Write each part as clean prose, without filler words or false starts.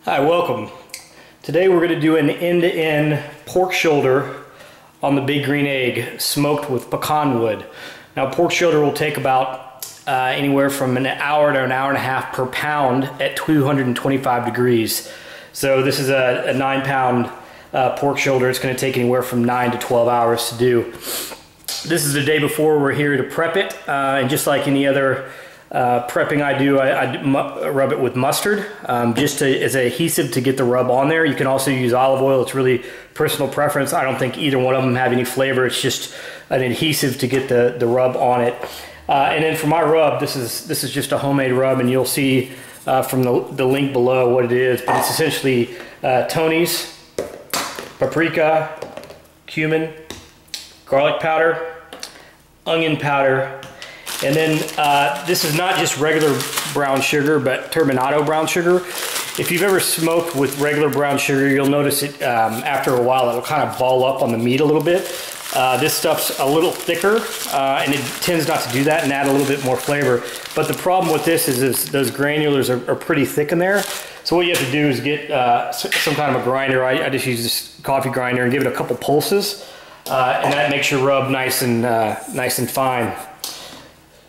Hi, welcome. Today we're going to do an end-to-end pork shoulder on the Big Green Egg, smoked with pecan wood. Now, pork shoulder will take about anywhere from an hour to an hour and a half per pound at 225 degrees. So this is a 9-pound pork shoulder. It's going to take anywhere from 9 to 12 hours to do. This is the day before. We're here to prep it, and just like any other prepping I do, I rub it with mustard, just as an adhesive to get the rub on there. You can also use olive oil. It's really personal preference. I don't think either one of them have any flavor. It's just an adhesive to get the rub on it. And then for my rub, this is just a homemade rub, and you'll see from the link below what it is. But it's essentially Tony's, paprika, cumin, garlic powder, onion powder. And then this is not just regular brown sugar, but turbinado brown sugar. If you've ever smoked with regular brown sugar, you'll notice it after a while, it'll kind of ball up on the meat a little bit. This stuff's a little thicker, and it tends not to do that and add a little bit more flavor. But the problem with this is those granulars are pretty thick in there. So what you have to do is get some kind of a grinder. I just use this coffee grinder and give it a couple pulses, and that makes your rub nice and fine.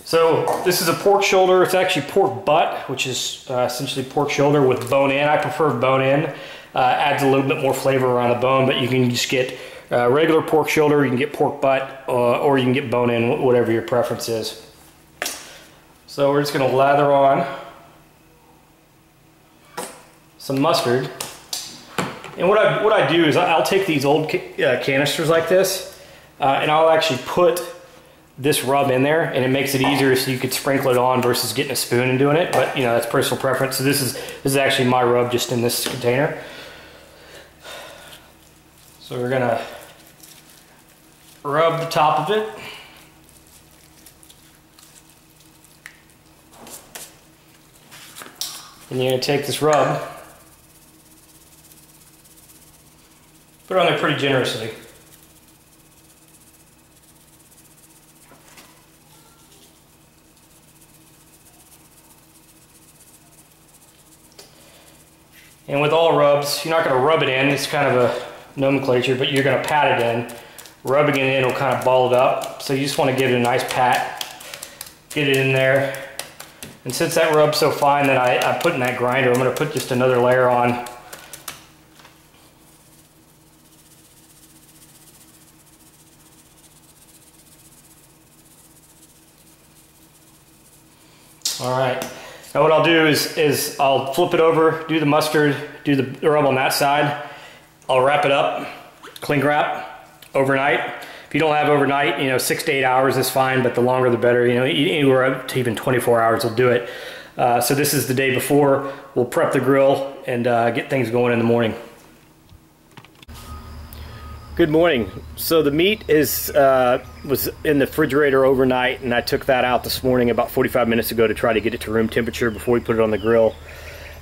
So this is a pork shoulder. It's actually pork butt, which is essentially pork shoulder with bone in. I prefer bone in. Adds a little bit more flavor around the bone, but you can just get regular pork shoulder, you can get pork butt, or you can get bone in, whatever your preference is. So we're just going to lather on some mustard. And what I do is I'll take these old canisters like this, and I'll actually put this rub in there, and it makes it easier so you could sprinkle it on versus getting a spoon and doing it. But you know, that's personal preference. So this is actually my rub just in this container. So we're gonna rub the top of it. And you're gonna take this rub, put it on there pretty generously. And with all rubs, you're not going to rub it in. It's kind of a nomenclature, but you're going to pat it in. Rubbing it in will kind of ball it up. So you just want to give it a nice pat. Get it in there. And since that rub's so fine that I put in that grinder, I'm going to put just another layer on. All right. Now what I'll do is I'll flip it over, do the mustard, do the rub on that side. I'll wrap it up, cling wrap, overnight. If you don't have overnight, you know, 6 to 8 hours is fine, but the longer the better. You know, anywhere up to even 24 hours will do it. So this is the day before. We'll prep the grill and get things going in the morning. Good morning. So the meat was in the refrigerator overnight, and I took that out this morning about 45 minutes ago to try to get it to room temperature before we put it on the grill.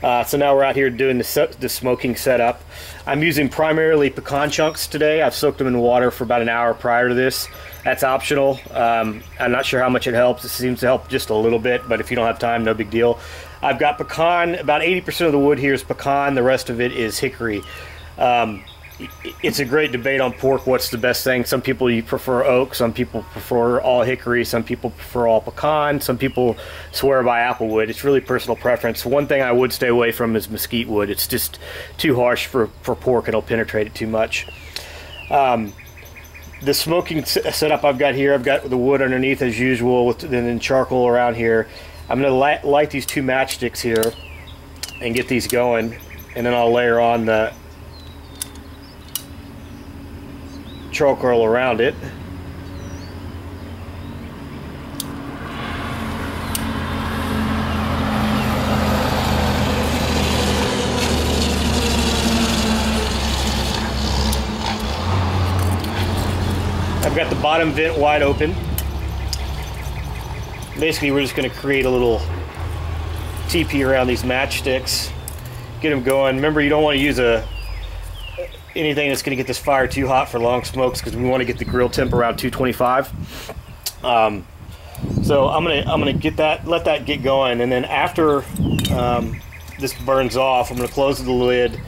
So now we're out here doing the smoking setup. I'm using primarily pecan chunks today. I've soaked them in water for about an hour prior to this. That's optional. I'm not sure how much it helps. It seems to help just a little bit, but if you don't have time, no big deal. I've got pecan. About 80% of the wood here is pecan. The rest of it is hickory. It's a great debate on pork. What's the best thing? Some people prefer oak, some people prefer all hickory, some people prefer all pecan, some people swear by apple wood. It's really personal preference. One thing I would stay away from is mesquite wood. It's just too harsh for pork. It'll penetrate it too much. The smoking setup I've got here, I've got the wood underneath as usual, and then charcoal around here. I'm going to light these 2 matchsticks here and get these going, and then I'll layer on the charcoal around it. I've got the bottom vent wide open. Basically, we're just going to create a little teepee around these matchsticks, get them going. Remember, you don't want to use anything that's going to get this fire too hot for long smokes, because we want to get the grill temp around 225. So I'm gonna get that, let that get going, and then after this burns off, I'm going to close the lid,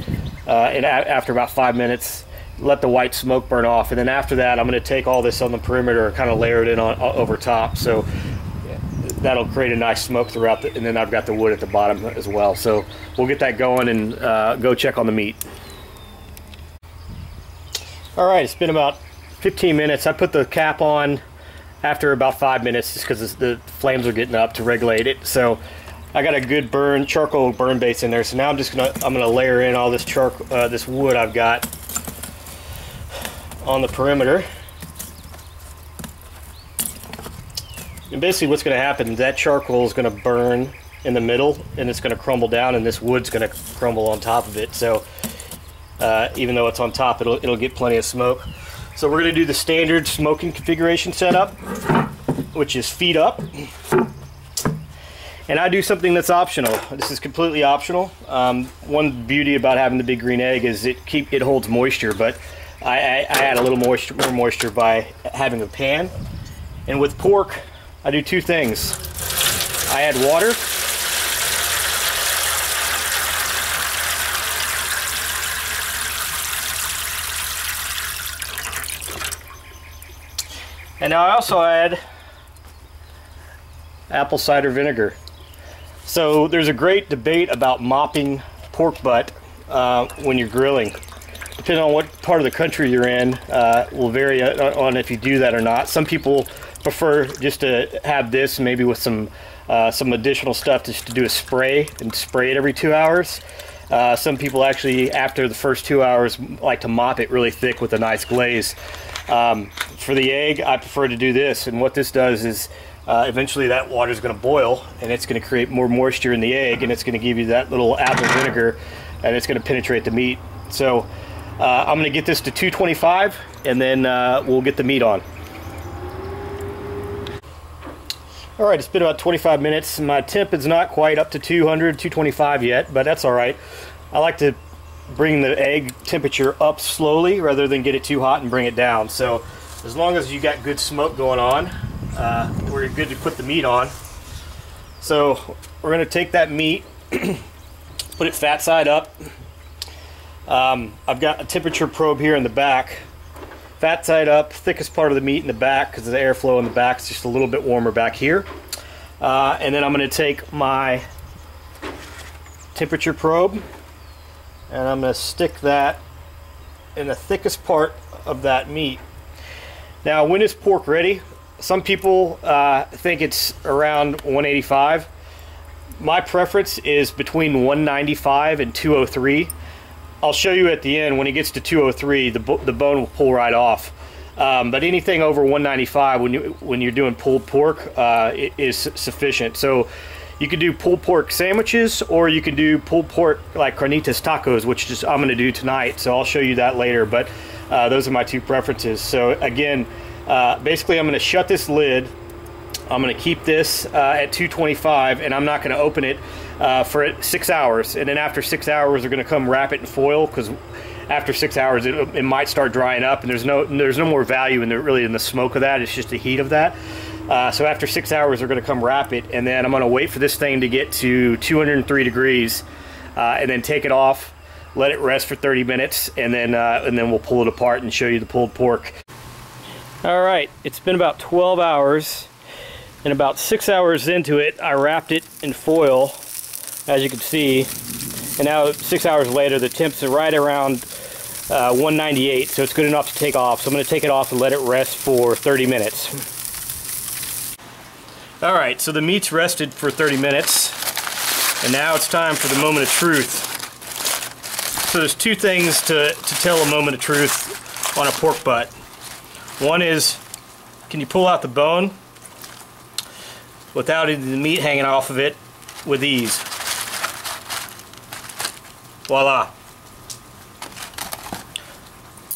and after about 5 minutes, let the white smoke burn off, and then after that, I'm going to take all this on the perimeter and kind of layer it in over top. So that'll create a nice smoke throughout, and then I've got the wood at the bottom as well. So we'll get that going and go check on the meat. All right, it's been about 15 minutes. I put the cap on after about 5 minutes just because the flames are getting up to regulate it. So I got a good charcoal burn base in there. So now I'm gonna layer in all this this wood I've got on the perimeter. And basically what's going to happen is that charcoal is going to burn in the middle and it's going to crumble down, and this wood's going to crumble on top of it. So even though it's on top, it'll get plenty of smoke. So we're going to do the standard smoking configuration setup, which is feet up. And I do something that's optional. This is completely optional. One beauty about having the big green egg is it holds moisture, but I add a little more moisture by having a pan. And with pork, I do two things. I add water, and now I also add apple cider vinegar. So there's a great debate about mopping pork butt when you're grilling. Depending on what part of the country you're in, will vary on if you do that or not. Some people prefer just to have this maybe with some additional stuff, just to do a spray and spray it every 2 hours. Some people actually, after the first 2 hours, like to mop it really thick with a nice glaze. For the egg, I prefer to do this, and what this does is eventually that water is going to boil, and it's going to create more moisture in the egg, and it's going to give you that little apple vinegar, and it's going to penetrate the meat. So I'm going to get this to 225, and then we'll get the meat on. All right, it's been about 25 minutes. My temp is not quite up to 200, 225 yet, but that's all right. I like to bring the egg temperature up slowly rather than get it too hot and bring it down. So as long as you got good smoke going on, we're good to put the meat on. So we're going to take that meat, put it fat side up. I've got a temperature probe here in the back. Fat side up, thickest part of the meat in the back, because the airflow in the back is just a little bit warmer back here. And then I'm going to take my temperature probe and I'm going to stick that in the thickest part of that meat. Now, when is pork ready? Some people think it's around 185. My preference is between 195 and 203. I'll show you at the end. When it gets to 203, the bone will pull right off. But anything over 195 when you're doing pulled pork is sufficient. So you could do pulled pork sandwiches, or you can do pulled pork like carnitas tacos, which I'm going to do tonight. So I'll show you that later. But those are my two preferences. So again, basically I'm going to shut this lid. I'm going to keep this at 225, and I'm not going to open it for 6 hours. And then after 6 hours, we're going to come wrap it in foil, because after 6 hours it might start drying up, and there's no more value in the smoke of that. It's just the heat of that. So after 6 hours, we're going to come wrap it, and then I'm going to wait for this thing to get to 203 degrees, and then take it off, let it rest for 30 minutes, and then we'll pull it apart and show you the pulled pork. All right, it's been about 12 hours. And about 6 hours into it, I wrapped it in foil, as you can see. And now 6 hours later, the temps are right around 198, so it's good enough to take off. So I'm going to take it off and let it rest for 30 minutes. All right, so the meat's rested for 30 minutes, and now it's time for the moment of truth. So there's two things to tell a moment of truth on a pork butt. One is, can you pull out the bone without the meat hanging off of it with ease? Voila.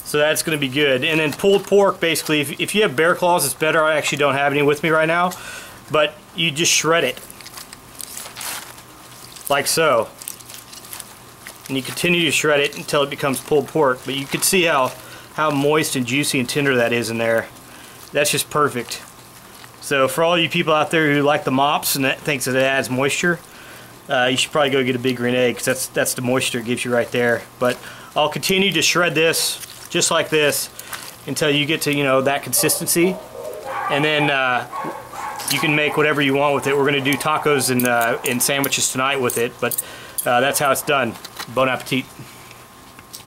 So that's going to be good. And then pulled pork, basically, if you have bear claws, it's better. I actually don't have any with me right now, but you just shred it like so, and you continue to shred it until it becomes pulled pork. But you can see how moist and juicy and tender that is in there. That's just perfect. So for all you people out there who like the mops and that thinks that it adds moisture, you should probably go get a big green egg, because that's the moisture it gives you right there. But I'll continue to shred this just like this until you get to, you know, that consistency, and then you can make whatever you want with it. We're going to do tacos and sandwiches tonight with it, but that's how it's done. Bon appetit.